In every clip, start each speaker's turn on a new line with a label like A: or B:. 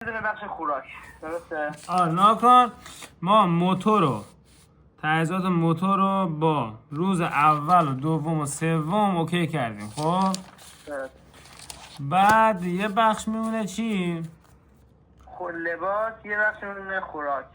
A: به بخش خوراک درسته؟
B: ناکن ما موتور رو تجهیزات موتور رو با روز اول و دوم و سوم اوکی کردیم. خب بعد یه بخش میمونه چی؟
A: خود لباس، یه بخش میمونه خوراک.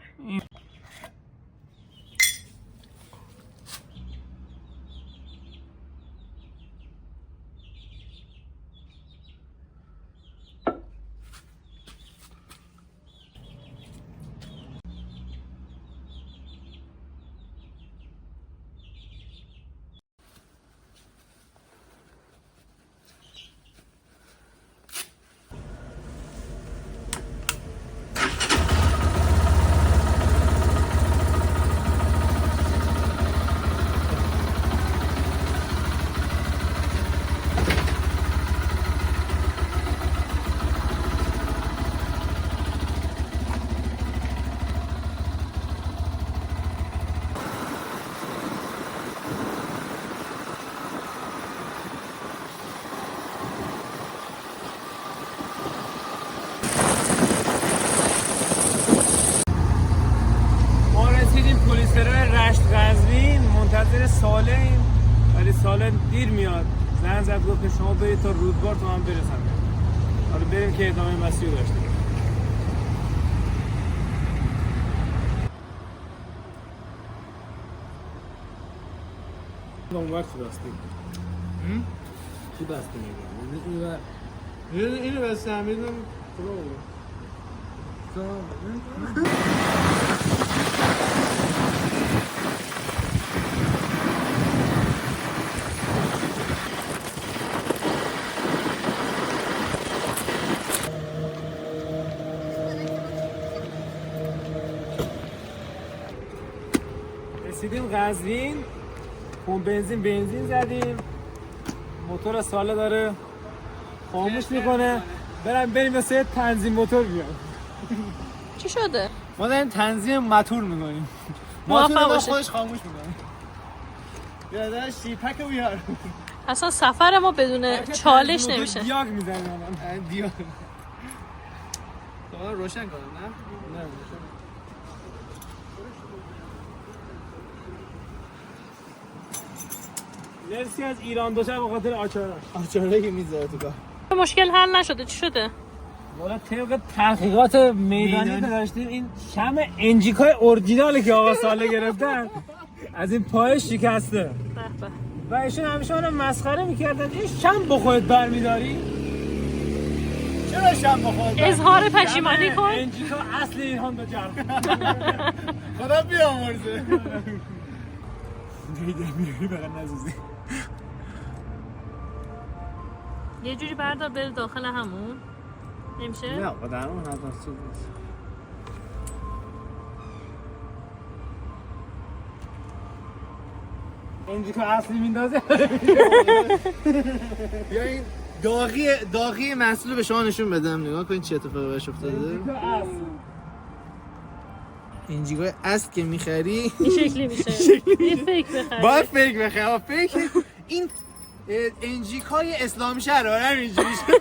B: ما رسیدیم پلیسرای رشت قزوین، منتظر ساله‌ایم ولی ساله دیر میاد. زنگ زد گفت که شما برید تا رودبار تا من برسم. حالا بریم که ادامه مسیر داشته باشیم. اون وقت راستی چی بسته میگم
C: اینو بستم میدونم
B: رسیدیم قزوین، خون بنزین زدیم، موتور ساله داره خاموش میکنه. بریم مثل تنظیم موتور بیام.
D: چی شده؟
B: ما داریم تنظیم موتور میکنیم.
D: موفق
B: موتور
D: باشید.
B: خودش خاموش میکنه. یادش شیپک رو بیار.
D: اصلا سفر ما بدون چالش نمیشه.
B: دیاگ میزنیم الان.
C: دیار تو روشن کنم نه؟
B: نه. مرسی از ایران دوچه به خاطر
C: آچاره که میذاره تو کار
D: مشکل حل نشده. چی شده؟
B: والا طبق تحقیقات میدانی که داشتیم این شم انجیکای اورجینالی که آقا ساله گرفتن از این پای شکسته
D: به به.
B: و ایشون همیشه اونم مسخره میکردن این شم با خودت برمیداری؟ چرا شم با خودت
D: اظهار پشیمانی کن.
B: انجیکا اصل این هوندا جرم
C: خدا بیامرزه
B: میری بقید نزوزی.
D: یه جوری بردار بره داخل همون نمیشه؟
B: نه با درمون نداشت انجیکا اصلی میندازه.
C: بیا این داغی محصول به شما نشون بدم. نگاه کن چه اتفاقی براش افتاده. انجیکای اصل که میخری
D: این شکلی میشه. این فیک بخری.
C: باید فیک بخری. فیک این انجیکای اسلامی شهر اینجوری شد.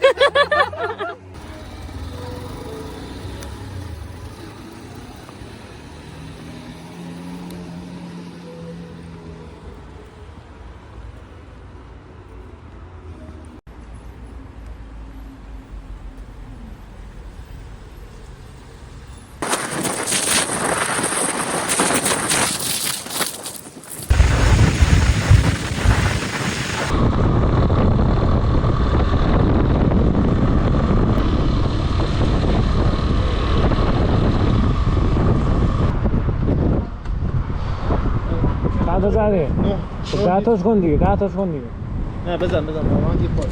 B: ده تا زده. ده تاش کن دیگه.
C: نه بزن من یه پای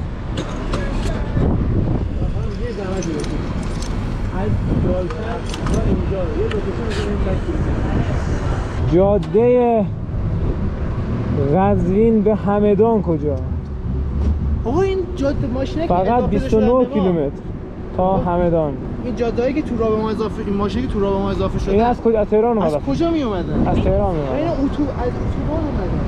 B: جاده قزوین به همدان کجا؟
C: آقا این جاده ماشینه که
B: فقط 29 کیلومتر تا همدان.
C: این جاده‌ای که تو راه به ما اضافه این ماشینی که تو راه به ما اضافه شده
B: این از کجا؟ از تهران اومده.
C: از کجا می اومدن؟
B: از تهران
C: این
B: اومده.
C: از اتوبان اومدن.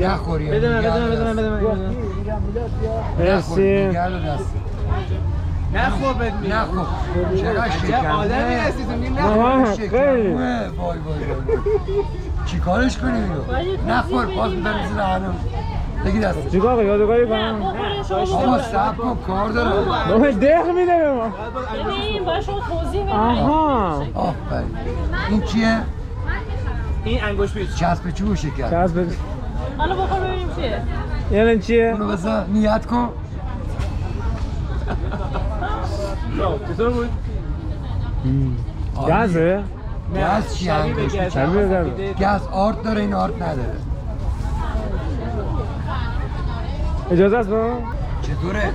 E: نخوری
C: بده من
B: مرسی.
C: نخور بد می
E: نخور چقدر شکمه
C: آدمی هستی تو میگی
B: آها،
C: نخور
B: خیلی.
E: وای چی کارش کنیم اینو نخور باز میدارم زیر هنم بگی دست
B: چیکار کنم یادگاری کنم
E: آقا سب کن کار دارم
B: بابا دق میده به ما
D: ببین باید شما توضیح بدید.
B: آها
E: آفرین این چیه؟
C: این انگوش پیچ
E: چسب چوب شکر
B: چسب
D: حالا بخور ببینیم چیه.
B: یعنی چیه؟
E: اونو بذار نیت کن
C: چطور بود؟
B: گازه؟
E: گز چیه انگوش
B: شبیه گازه.
E: گز آرد داره این آرد نداره
B: اجازه است با؟
E: چطوره؟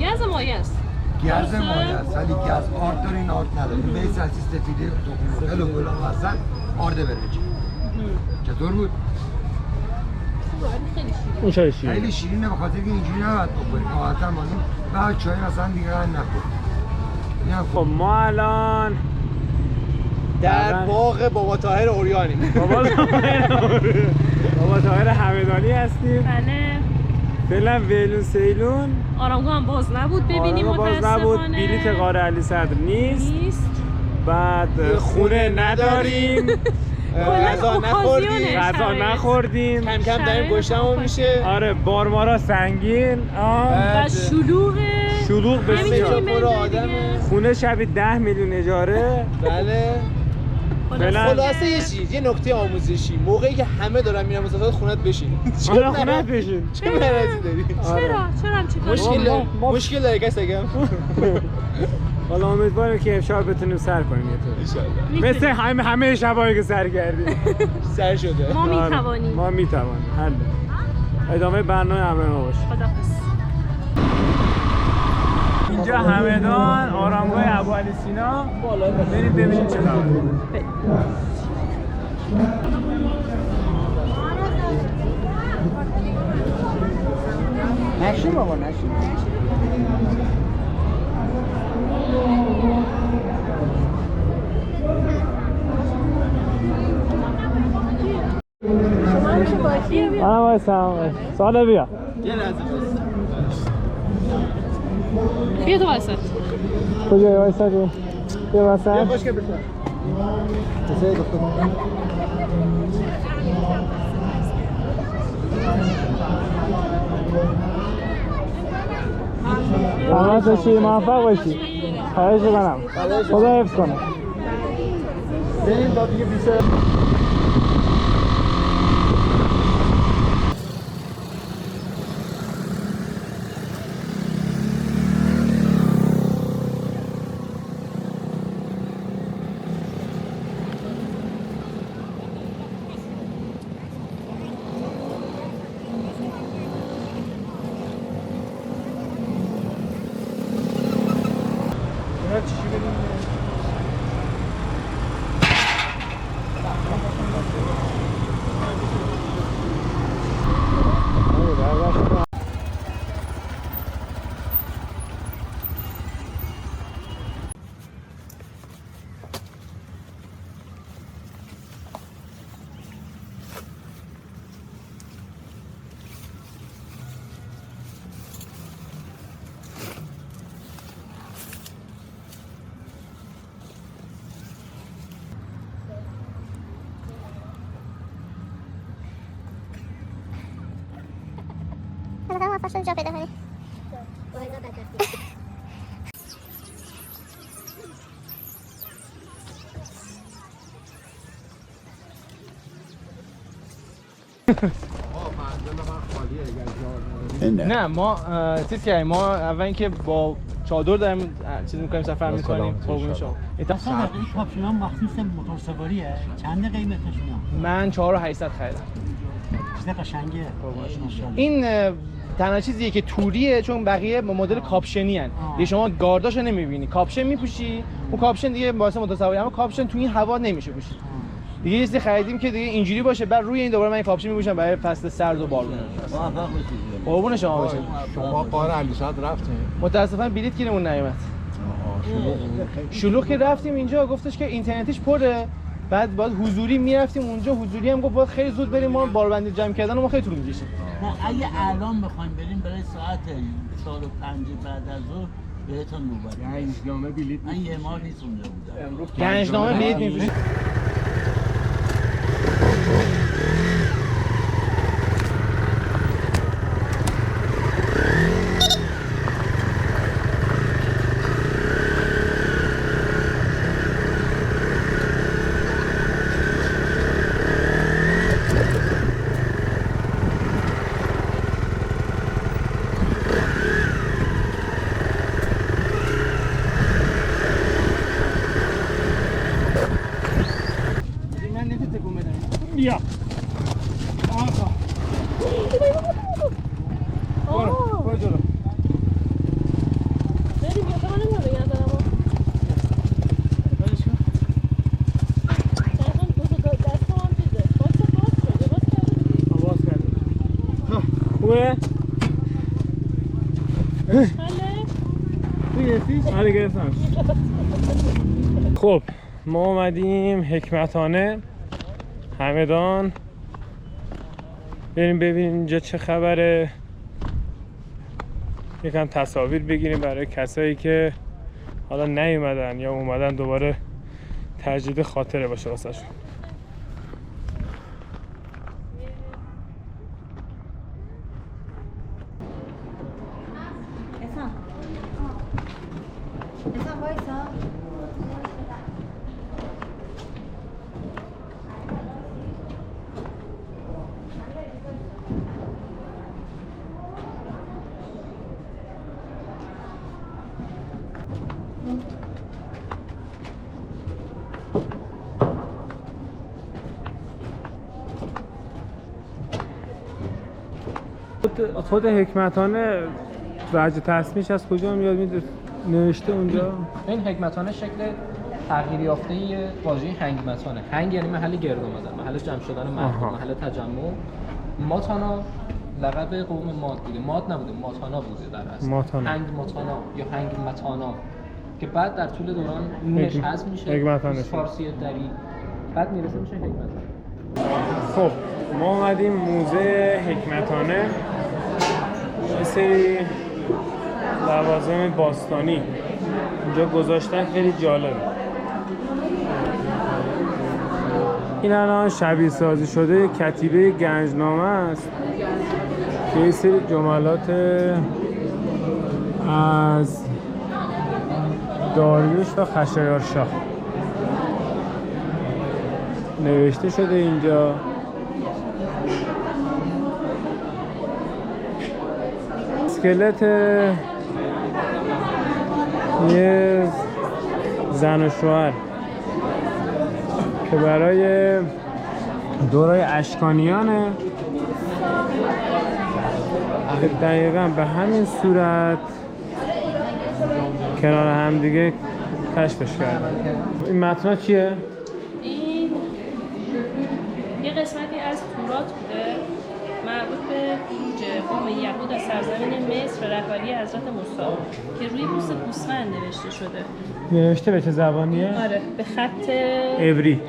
D: گز مایه است.
E: گز مایه است ولی گز آرد داره این آرد نداره این بیس هستی سفیده تخم مرغ و گلاب وسط آرده بره چطور بود؟
B: اون چای شیرین
E: خیلی شیرینه به خاطر که اینجوری نباید بخوریم قاعدتا مانیم بعد چای مثلا دیگه نخور
B: خب ما الان
C: در باغ بابا طاهر اوریانی
B: بابا طاهر همدانی هستیم
D: بله.
B: فعلا ویلون سیلون
D: آرامگاه هم باز نبود ببینیم
B: باز نبود
D: متاسفانه.
B: بلیت قاره علی صدر نیست بعد خونه نداریم
C: غذا نخوردیم
B: غذا نخوردیم
C: کم کم داریم گشتمون میشه
B: آره بارمارا سنگین
D: و
B: شلوغ بسیار
C: پر آدمه
B: خونه شبی 10 میلیون اجاره
C: بله
B: فعلا
C: خلاصه یه چیز یه نکته آموزشی موقعی که همه دارن میرن مسافرت خونت بشین
B: آره خونت بشین
C: چه مرضی داری
D: چرا هم چیکار
C: مشکل داره کس اگه
B: حالا امیدواریم که امشب بتونیم سر کنیم یه طور مثل همه شبایی که سر کردیم
C: سر شده
D: ما میتوانیم
B: ما میتوانیم حله ادامه برنامه همه ما باشه
D: خداحافظ.
B: اینجا همدان آرامگاه ابوعلی سینا بریم ببینیم چه خبره
C: نشین بابا نشین
B: آره وایسا ساله بیا
C: یه لحظه
D: بیا تو وسط.
B: کجایی وایسا بیا وسط
C: خوش که بشه بسه دختر
B: سلامت باشی موفق باشی خواهش کنم خدا حفظ کنه
C: بریم تا دیگه بیشه
F: موفق جا پیدا کنی.
C: نه ما چیز کردیم ما اول اینکه با چادر داریم چیز می‌کنیم سفر می‌کنیم قربون شما
G: اصلا این کاپشن هم مخصوص موتور سواریه چند قیمتشون؟
C: من 4800 خریدم
G: چیز قشنگه
C: این تنها چیزیه که توریه چون بقیه مدل کاپشنی ان دیگه شما گارداشو نمی‌بینی کاپشن می‌پوشی اون کاپشن دیگه واسه موتور سواری اما کاپشن تو این هوا نمیشه پوشید دیگه چیزی خریدیم که دیگه اینجوری باشه بعد روی این دوباره من کاپشن می‌پوشم برای فصل سرد و بارون
G: موفق باشید
C: قربون شما باشید
E: شما قاره علیصد رفتیم
C: متاسفانه بلیط گیرمون نیومد شلوغ که رفتیم اینجا گفتش که اینترنتش پره بعد باید حضوری میرفتیم اونجا، حضوری هم گفت باید خیلی زود بریم، ما باربندی جمع کردن ما خیلی طول می‌کشه.
G: نه اگه الان بخوایم بریم برای ساعت 4 و 5 بعد از ظهر بهتون نوبت.
B: گنجنامه بلیط
G: من یه ماه نیست اونجا بودم.
C: گنجنامه بلیط می‌فروشه.
B: بیا آقا برو جلو
D: بریم یا من نمیدونم بگم دارم دستم هم چیزه
B: باز کرده خوبه؟ آره گرفتم. خب ما اومدیم حکمتانه همدان، بریم ببینیم اینجا چه خبره، یکم تصاویر بگیریم برای کسایی که حالا نیومدن یا اومدن دوباره تجدید خاطره باشه واسهشون. خود حکمتانه وجه تصمیمش از کجا میاد نوشته اونجا؟
F: این حکمتانه شکل تغییر یافته واژه هنگمتانه. هنگ یعنی محل گرد آمدن، محل جمع شدن مردم، محل تجمع. ماتانا لقب قوم ماد بوده، ماد نبوده، ماتانا بوده در اصل. هنگ ماتانا یا هنگ متانا که بعد در طول دوران نونش حذف میشه، فارسی دری، بعد میرسه میشه حکمتانه.
B: خب ما اومدیم موزه حکمتانه، یه سری لوازم باستانی اینجا گذاشتن، خیلی جالب. این الان شبیه سازی شده کتیبه گنجنامه است که یه سری جملات از داریوش و خشایارشاه نوشته شده اینجا. اسکلت یه زن و شوهر که برای دورای اشکانیانه، که دقیقا به همین صورت کنار هم دیگه کشفش کردن. این متن چیه؟
D: این یه قسمتی از تورات بوده مربوط به خروج قوم یهود از سرزمین مصر و رهبری حضرت موسی که روی پوست گوسفند نوشته شده.
B: نوشته به چه زبانیه؟
D: آره به خط
B: عبری.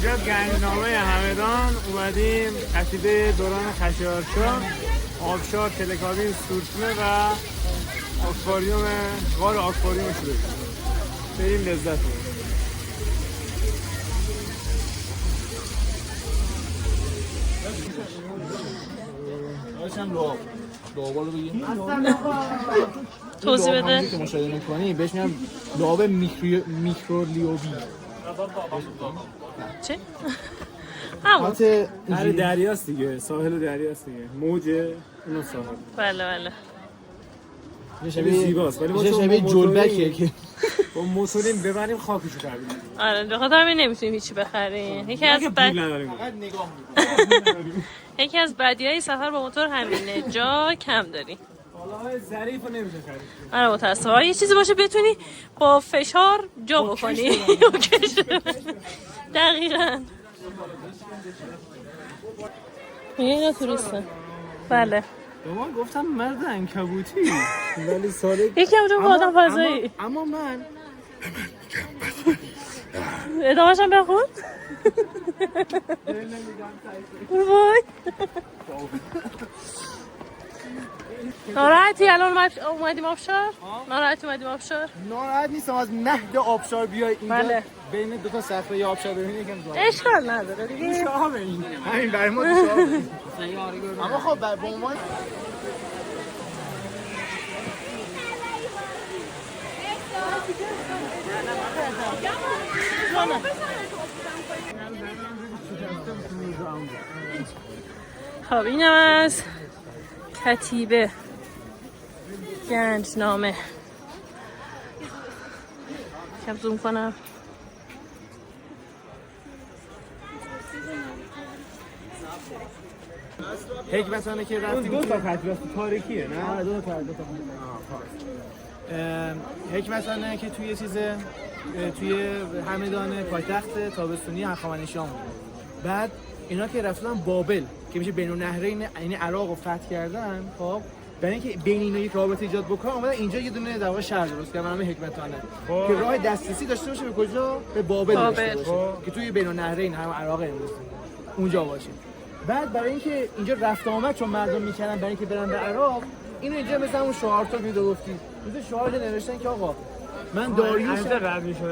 B: اینجا گنجنامه همدان اومدیم کتیبه دوران خشایارشا، آبشار، تلکابین، سورتمه و آکواریوم، غار آکواریوم شده. بریم لذت ببریم.
D: توضیح بده.
C: که مشاهده می‌کنی بهش میگم لعاب میکرولیوبی.
D: چه؟ همون.
B: هر دریاست دیگه، ساحل دریاست دیگه، موجه اونو ساحل.
D: بله بله.
B: خیلی زیباست ولی ما
C: شبیه جلبکیه که
B: با موتوریم ببریم خاکشو خرید.
D: آره به خاطر همین نمیتونیم هیچی بخریم. یکی از بدیهای سفر با موتور همینه، جا کم داری.
B: حالا ظریفو نمیشه خرید.
D: آره متأسفانه یه چیزی باشه بتونی با فشار جا بکنی. دقیقاً. یه توریسته. بله.
C: به من گفتم مرد عنکبوتی ولی ساله
D: یکی همونجا با آدم فضایی.
C: اما من
D: ادامهش هم بخون. وای ناراحتی الان اومدیم آبشار؟ ناراحتی اومدیم آبشار؟
C: ناراحت نیستم از مهد آبشار بیای اینجا.
D: بله.
C: بین دو تا صخره آبشار ببینی یکم جالب.
D: اشکال نداره دیگه.
C: شهابه این. همین برای ما شهابه. اما خب به عنوان
D: خب اینم از کتیبه گنجنامه. کم زوم کنم.
C: حکمتانه که رفتیم
B: دو تا خط راست تاریکیه نه؟
C: آره دو تا حکمتانه که توی توی همدان پایتخت تابستونی هخامنشیان بود. بعد اینا که رفتن بابل که میشه بین النهرین یعنی عراق رو فتح کردن، خب برای اینکه بین اینا یک رابطه ایجاد بکنن اومدن اینجا یه دونه در واقع شهر درست کردن به حکمتانه که راه دسترسی داشته باشه به کجا؟ به بابل داشته باشه که توی بین النهرین هم عراق امروز اونجا باشه. بعد برای اینکه اینجا رفت آمد چون مردم میکردن برای اینکه برن به عراق، اینو اینجا مثلا اون شعار تو میدو گفتی مثلا شعار نوشتن که آقا من داریوش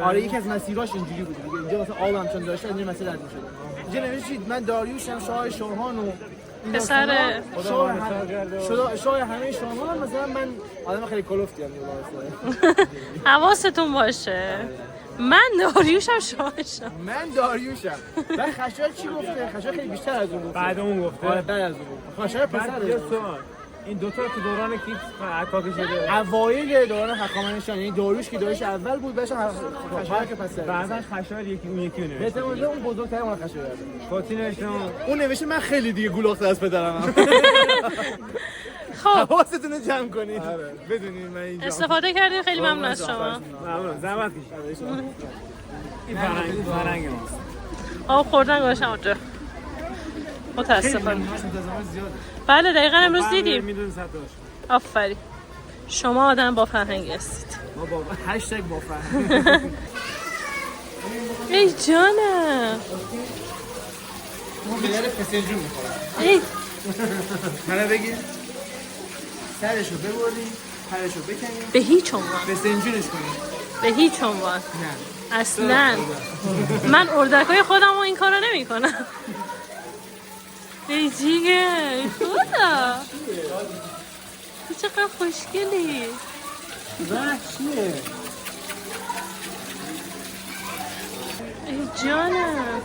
C: آره یکی از مسیراش اینجوری بود دیگه. اینجا مثلا آبم چون داشته اینجا مسیر رد میشد. اینجا نوشتید من داریوشم شاه شاهان و
D: پسر
C: شاه همه شاهان. مثلا من آدم خیلی کلفتی ام
D: حواستون باشه من داریوشم شاهشم.
C: من داریوشم. بعد خشایار چی گفته؟ خشایار خیلی بیشتر از اون گفته.
B: بعد اون گفته.
C: بعد از اون گفته. خشایار پسره.
B: این دوتا تو دوران کی عکاکی شده؟
C: اوایل دوران هخامنشیان، یعنی داریوش که داریوش اول بود بهش خشایار که پسره.
B: بعدش خشایار یکی اون یکی نوشته.
C: احتمالاً اون بزرگتر اون خشایار.
B: فاتی نوشته
C: اون نوشته من خیلی دیگه گولاخته از پدرم.
D: خب
C: حواستون رو جمع کنید. بدونید من اینجا
D: استفاده کردید خیلی ممنون از شما.
B: ممنون زحمت کشید. این فرنگ ماست.
D: آب خوردن گذاشتم اونجا. متاسفانه. بله دقیقاً امروز دیدیم. آفرین. شما آدم با فرهنگی هستید.
C: ما با هشتگ با فرهنگ.
D: ای جانم.
C: ما به در فسنجون میخورم.
D: ای
C: منو بگیر. سرشو ببریم، پرشو بکنیم.
D: به هیچ عنوان.
C: فسنجونش کنیم.
D: به هیچ عنوان.
C: نه.
D: اصلاً. من اردکای خودم رو این کارو نمی کنم. ای جیگر خدا چقدر خوشگلی.
C: وحشیه.
D: ای جانم.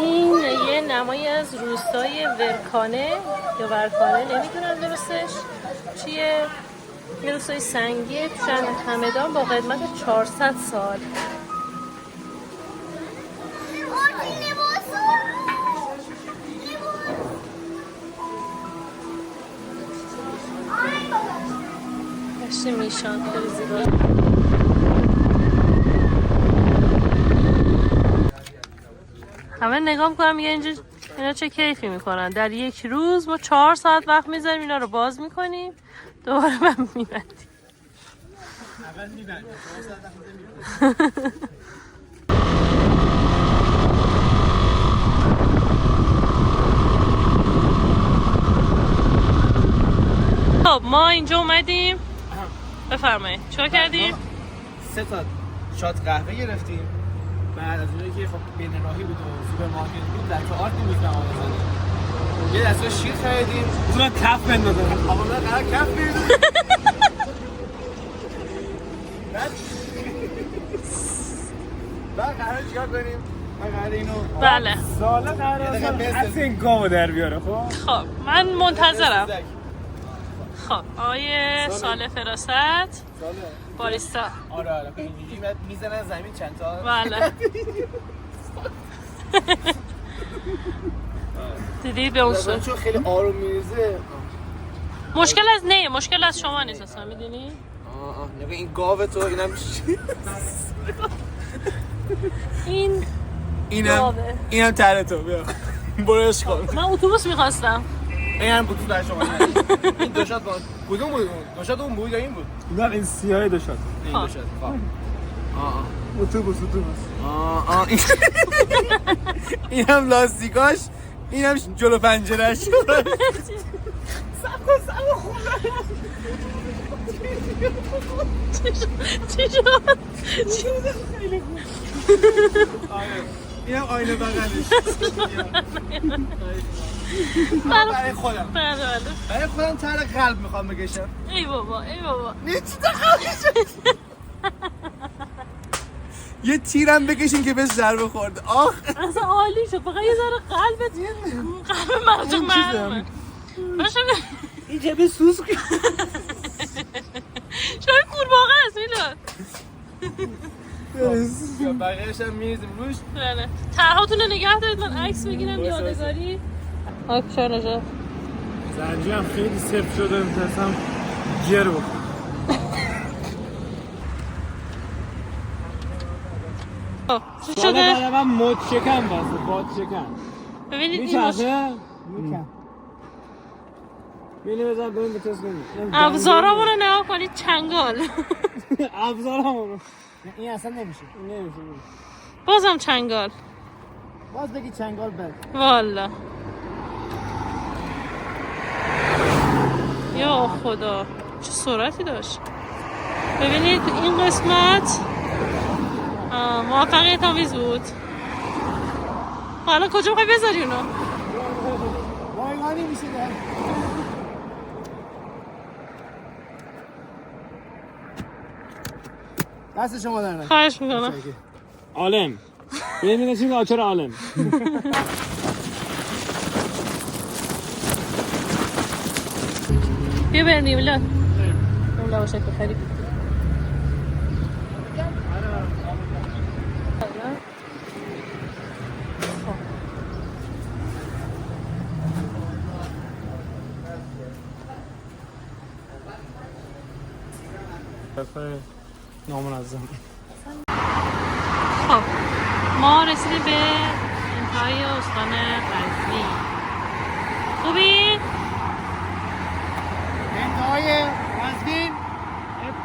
D: این یه نمایی از روستای ورکانه یا ورکانه نمیدونم درستش چیه. یه روستای سنگیه تو شهر همدان با قدمت 400 سال. دشت میشان خیلی زیبا. همه نگاه میکنم میگه اینجا اینا چه کیفی میکنن. در یک روز ما 4 ساعت وقت میذاریم اینا رو باز میکنیم دوباره من میبندیم.
C: اول میبندیم.
D: خب ما اینجا اومدیم. بفرمایید چیکار کردیم؟
C: 3 تا شات قهوه گرفتیم. بعد از اونایی که خب بین راهی بود و سوپرمارکت بود در تو آرت نمی‌تونم بزنیم. یه دسته شیر خریدیم.
B: اصلا کف بندازم.
C: آقا من قرار کف بریزم. بعد قرار چیکار کنیم؟ ما قرار اینو
D: بله.
B: سالا قرار اصلا این گامو در بیاره.
D: خب من منتظرم. خب آقای ساله فراست باریستا.
C: آره اینجوری میزنن زمین چند تا.
D: بله. دیدید به اون صورت
C: چون خیلی آروم میریزه.
D: مشکل از شما نیست اصلا میدونی؟
C: نگاه این گاو تو اینم تره تو بیا برش کن.
D: من اتوبوس میخواستم.
C: اینم اتوبوس در شما. این دو شات کدوم بود؟ دو شات اون بود یا این بود؟
B: نه این سیاه دو شات.
C: این دو شات.
B: اتوبوس.
C: اینم لاستیکاش، اینم جلو پنجره‌اش.
D: چی شد؟
C: اینم آینه بغلش. برای خودم. برای خودم تر قلب میخوام بکشم.
D: ای بابا.
C: نه چی دخواه یه تیرم بکشین که بهش ضربه خورده.
D: اصلا عالی شد. فقط یه ذره قلب مرجع معلومه. باشه
C: این جبه سوز کن.
D: شاید قورباغه است میلاد.
C: بقیه‌اش هم میریزیم روش.
D: بله. طرحاتون رو نگه دارید من عکس بگیرم یادگاری. آکشا نجات.
B: زنجی هم خیلی سفت شده میترسم جر بخورم.
D: چی شده؟
B: ساله من مد شکن بسته باد شکن
D: ببینید این
B: میچرده؟ بینه بزن بریم به تست کنیم.
D: ابزارامون رو نگاه کنید چنگال.
B: ابزارامون
C: این اصلا نمیشه.
D: بازم چنگال.
C: باز بگی چنگال بد.
D: والا یا خدا چه سرعتی داشت. ببینید این قسمت موفقیت آمیز بود. حالا کجا میخوای بذاری اونو؟
C: وایگانی میشه ده. دست شما در نکنه.
D: خواهش میکنم.
B: عالم بریم میگه آچار عالم.
D: بیا بریم میلاد. اون لواشک بخری.
B: نامنظم.
D: خب ما رسیدیم به انتهای استان غزنی. خوبی؟
C: انتهای قزوین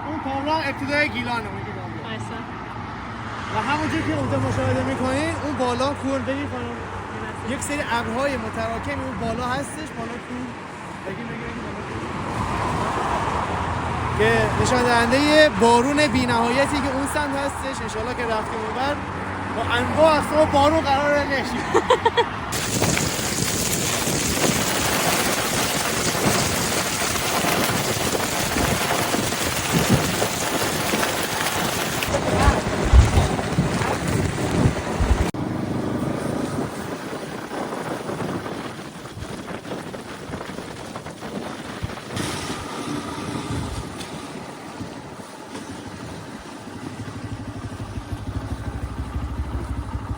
C: اون کامران ابتدای گیلانه.
D: بایستا.
C: و همونجور که اونجا مشاهده میکنین اون بالا کوه بگیر خانم یک سری ابرهای متراکم اون بالا هستش. بالا کوه بگیر که نشان دهنده بارون بی‌نهایتی که اون سمت هستش. ان شاءالله که رفتیم اونور با انواع اقسام بارون قراره نشیم.